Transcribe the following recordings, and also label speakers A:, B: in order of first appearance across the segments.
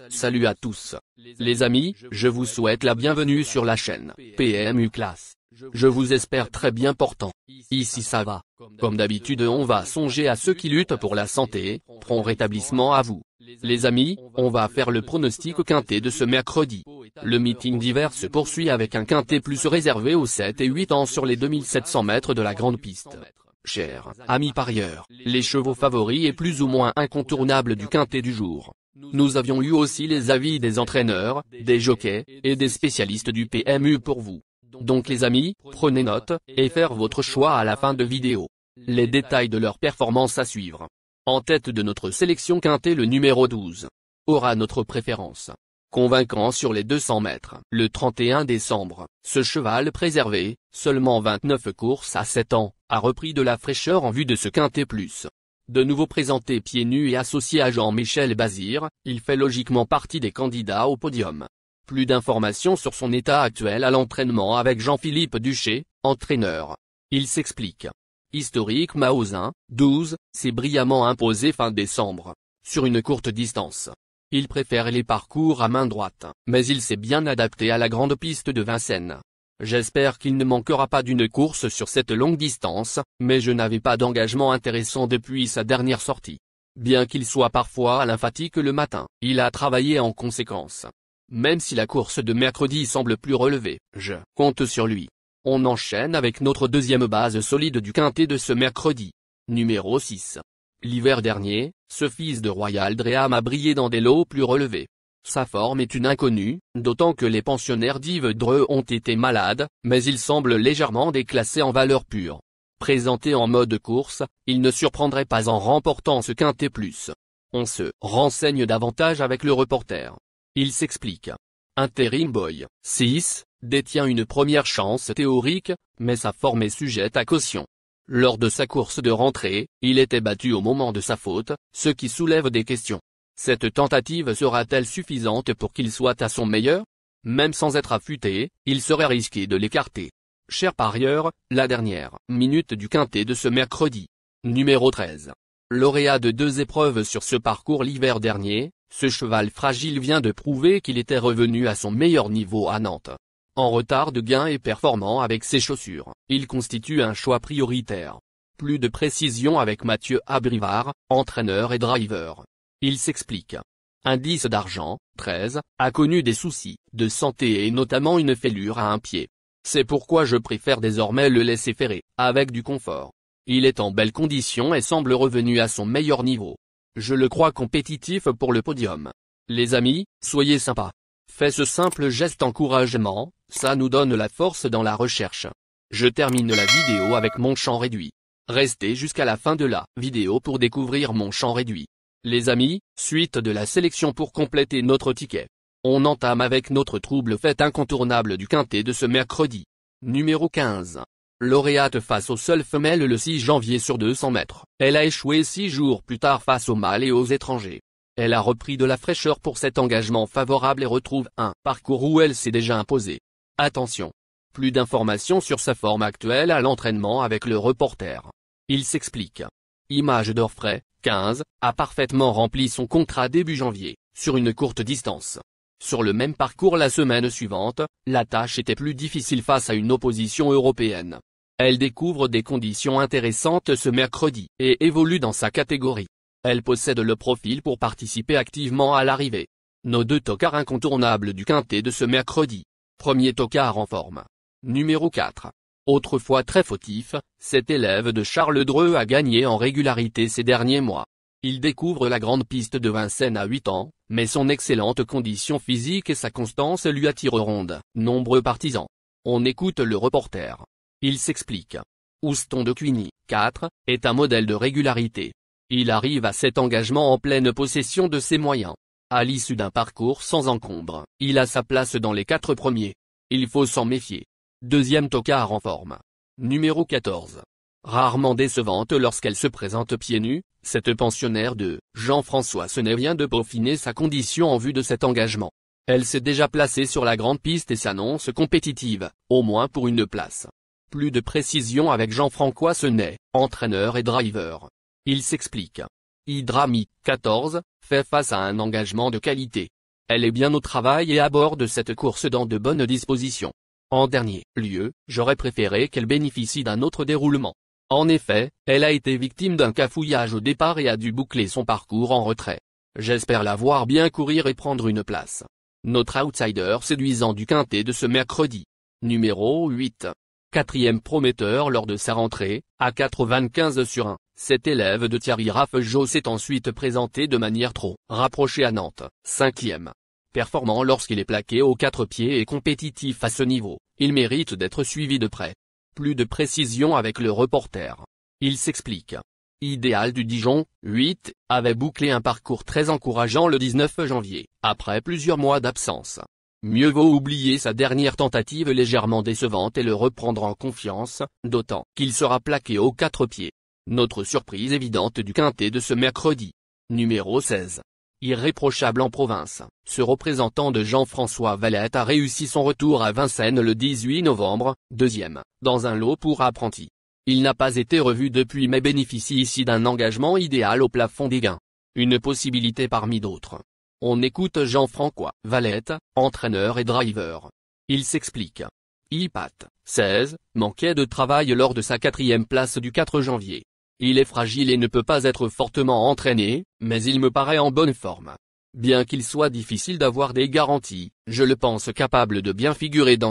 A: Salut à tous. Les amis, je vous souhaite la bienvenue sur la chaîne PMU Classe. Je vous espère très bien portant. Ici ça va. Comme d'habitude on va songer à ceux qui luttent pour la santé, prompt rétablissement à vous. Les amis, on va faire le pronostic quintet de ce mercredi. Le meeting d'hiver se poursuit avec un quintet plus réservé aux 7 et 8 ans sur les 2700 mètres de la grande piste. Chers amis parieurs, les chevaux favoris et plus ou moins incontournables du quintet du jour. Nous avions eu aussi les avis des entraîneurs, des jockeys, et des spécialistes du PMU pour vous. Donc les amis, prenez note, et faire votre choix à la fin de vidéo. Les détails de leur performance à suivre. En tête de notre sélection quintet, le numéro 12 aura notre préférence. Convaincant sur les 200 mètres. Le 31 décembre, ce cheval préservé, seulement 29 courses à 7 ans, a repris de la fraîcheur en vue de ce quintet plus. De nouveau présenté pieds nus et associé à Jean-Michel Bazir, il fait logiquement partie des candidats au podium. Plus d'informations sur son état actuel à l'entraînement avec Jean-Philippe Duché, entraîneur. Il s'explique. Historique Mahosin, 12, s'est brillamment imposé fin décembre. Sur une courte distance. Il préfère les parcours à main droite, mais il s'est bien adapté à la grande piste de Vincennes. J'espère qu'il ne manquera pas d'une course sur cette longue distance, mais je n'avais pas d'engagement intéressant depuis sa dernière sortie. Bien qu'il soit parfois lymphatique le matin, il a travaillé en conséquence. Même si la course de mercredi semble plus relevée, je compte sur lui. On enchaîne avec notre deuxième base solide du quintet de ce mercredi. Numéro 6. L'hiver dernier, ce fils de Royal Dreham a brillé dans des lots plus relevés. Sa forme est une inconnue, d'autant que les pensionnaires d'Yves Dreux ont été malades, mais il semble légèrement déclassé en valeur pure. Présenté en mode course, il ne surprendrait pas en remportant ce quintet plus. On se renseigne davantage avec le reporter. Il s'explique. Interim Boy, 6, détient une première chance théorique, mais sa forme est sujette à caution. Lors de sa course de rentrée, il était battu au moment de sa faute, ce qui soulève des questions. Cette tentative sera-t-elle suffisante pour qu'il soit à son meilleur? Même sans être affûté, il serait risqué de l'écarter. Chers parieurs, la dernière minute du quintet de ce mercredi. Numéro 13. Lauréat de 2 épreuves sur ce parcours l'hiver dernier, ce cheval fragile vient de prouver qu'il était revenu à son meilleur niveau à Nantes. En retard de gain et performant avec ses chaussures, il constitue un choix prioritaire. Plus de précision avec Mathieu Abrivard, entraîneur et driver. Il s'explique. Indice d'argent, 13, a connu des soucis de santé et notamment une fêlure à un pied. C'est pourquoi je préfère désormais le laisser ferrer, avec du confort. Il est en belle condition et semble revenu à son meilleur niveau. Je le crois compétitif pour le podium. Les amis, soyez sympas. Faites ce simple geste encouragement, ça nous donne la force dans la recherche. Je termine la vidéo avec mon champ réduit. Restez jusqu'à la fin de la vidéo pour découvrir mon champ réduit. Les amis, suite de la sélection pour compléter notre ticket. On entame avec notre trouble fête incontournable du quintet de ce mercredi. Numéro 15. Lauréate face aux seules femelles le 6 janvier sur 200 mètres. Elle a échoué 6 jours plus tard face aux mâles et aux étrangers. Elle a repris de la fraîcheur pour cet engagement favorable et retrouve un parcours où elle s'est déjà imposée. Attention. Plus d'informations sur sa forme actuelle à l'entraînement avec le reporter. Il s'explique. Image d'Orfray, 15, a parfaitement rempli son contrat début janvier, sur une courte distance. Sur le même parcours la semaine suivante, la tâche était plus difficile face à une opposition européenne. Elle découvre des conditions intéressantes ce mercredi, et évolue dans sa catégorie. Elle possède le profil pour participer activement à l'arrivée. Nos 2 tocards incontournables du quintet de ce mercredi. Premier tocard en forme. Numéro 4. Autrefois très fautif, cet élève de Charles Dreux a gagné en régularité ces derniers mois. Il découvre la grande piste de Vincennes à 8 ans, mais son excellente condition physique et sa constance lui attireront de nombreux partisans. On écoute le reporter. Il s'explique. Houston de Cuigny, 4, est un modèle de régularité. Il arrive à cet engagement en pleine possession de ses moyens. À l'issue d'un parcours sans encombre, il a sa place dans les 4 premiers. Il faut s'en méfier. Deuxième tocard en forme. Numéro 14. Rarement décevante lorsqu'elle se présente pieds nus, cette pensionnaire de Jean-François Senet vient de peaufiner sa condition en vue de cet engagement. Elle s'est déjà placée sur la grande piste et s'annonce compétitive, au moins pour une place. Plus de précision avec Jean-François Senet, entraîneur et driver. Il s'explique. Hydrami, 14, fait face à un engagement de qualité. elle est bien au travail et à bord de cette course dans de bonnes dispositions. En dernier lieu, j'aurais préféré qu'elle bénéficie d'un autre déroulement. En effet, elle a été victime d'un cafouillage au départ et a dû boucler son parcours en retrait. J'espère la voir bien courir et prendre une place. Notre outsider séduisant du quintet de ce mercredi. Numéro 8. Quatrième prometteur lors de sa rentrée, à 95 sur 1, cet élève de Thierry Raffegeau s'est ensuite présenté de manière trop rapprochée à Nantes, 5e. Performant lorsqu'il est plaqué aux 4 pieds et compétitif à ce niveau, il mérite d'être suivi de près. Plus de précision avec le reporter. Il s'explique. Idéal du Dijon, 8, avait bouclé un parcours très encourageant le 19 janvier, après plusieurs mois d'absence. Mieux vaut oublier sa dernière tentative légèrement décevante et le reprendre en confiance, d'autant qu'il sera plaqué aux 4 pieds. Notre surprise évidente du quintet de ce mercredi. Numéro 16. Irréprochable en province, ce représentant de Jean-François Valette a réussi son retour à Vincennes le 18 novembre, deuxième, dans un lot pour apprentis. Il n'a pas été revu depuis mais bénéficie ici d'un engagement idéal au plafond des gains. Une possibilité parmi d'autres. On écoute Jean-François Valette, entraîneur et driver. Il s'explique. Ipat, 16, manquait de travail lors de sa 4e place du 4 janvier. Il est fragile et ne peut pas être fortement entraîné, mais il me paraît en bonne forme. Bien qu'il soit difficile d'avoir des garanties, je le pense capable de bien figurer dans.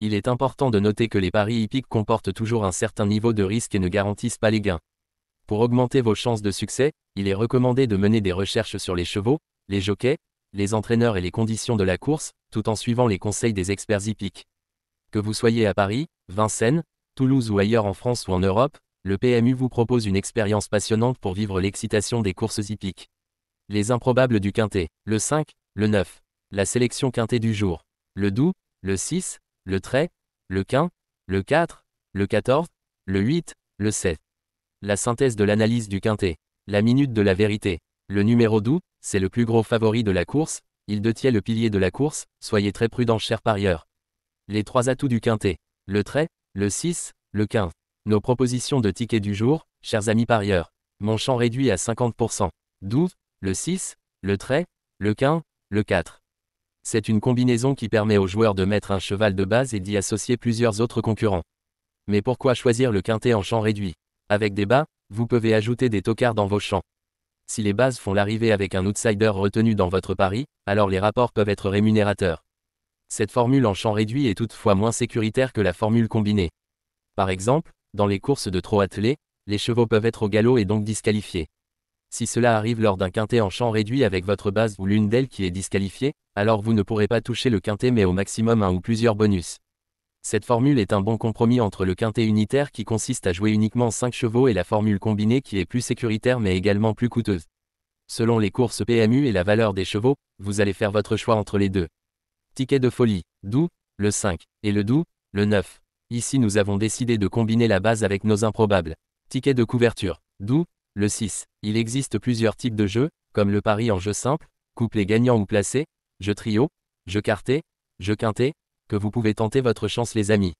B: Il est important de noter que les paris hippiques comportent toujours un certain niveau de risque et ne garantissent pas les gains. Pour augmenter vos chances de succès, il est recommandé de mener des recherches sur les chevaux, les jockeys, les entraîneurs et les conditions de la course, tout en suivant les conseils des experts hippiques. Que vous soyez à Paris, Vincennes, Toulouse ou ailleurs en France ou en Europe, le PMU vous propose une expérience passionnante pour vivre l'excitation des courses hippiques. Les improbables du quintet, le 5, le 9, la sélection quintet du jour, le doux, le 6, le trait, le quin, le 4, le 14, le 8, le 7. La synthèse de l'analyse du quintet, la minute de la vérité. Le numéro doux, c'est le plus gros favori de la course, il détient le pilier de la course, soyez très prudents chers parieurs. Les 3 atouts du quintet, le trait, le 6, le 15. Nos propositions de tickets du jour, chers amis parieurs. Mon champ réduit à 50%. 12, le 6, le trait, le 15, le 4. C'est une combinaison qui permet aux joueurs de mettre un cheval de base et d'y associer plusieurs autres concurrents. Mais pourquoi choisir le quintet en champ réduit? Avec des bas, vous pouvez ajouter des tocards dans vos champs. Si les bases font l'arrivée avec un outsider retenu dans votre pari, alors les rapports peuvent être rémunérateurs. Cette formule en champ réduit est toutefois moins sécuritaire que la formule combinée. Par exemple, dans les courses de trot attelé, les chevaux peuvent être au galop et donc disqualifiés. Si cela arrive lors d'un quintet en champ réduit avec votre base ou l'une d'elles qui est disqualifiée, alors vous ne pourrez pas toucher le quintet mais au maximum un ou plusieurs bonus. Cette formule est un bon compromis entre le quintet unitaire qui consiste à jouer uniquement 5 chevaux et la formule combinée qui est plus sécuritaire mais également plus coûteuse. Selon les courses PMU et la valeur des chevaux, vous allez faire votre choix entre les deux. Ticket de folie, doux, le 5, et le doux, le 9. Ici nous avons décidé de combiner la base avec nos improbables. Ticket de couverture, doux, le 6. Il existe plusieurs types de jeux, comme le pari en jeu simple, couplet gagnant ou placé, jeu trio, jeu quartet, jeu quintet, que vous pouvez tenter votre chance les amis.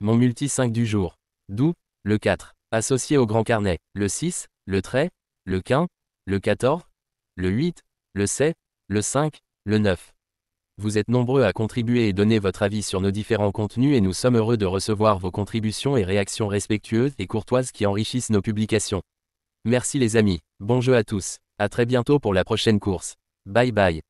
B: Mon multi 5 du jour, doux, le 4. Associé au grand carnet, le 6, le trait, le quin, le 14, le 8, le 7, le 5, le 9. Vous êtes nombreux à contribuer et donner votre avis sur nos différents contenus et nous sommes heureux de recevoir vos contributions et réactions respectueuses et courtoises qui enrichissent nos publications. Merci les amis, bon jeu à tous, à très bientôt pour la prochaine course. Bye bye.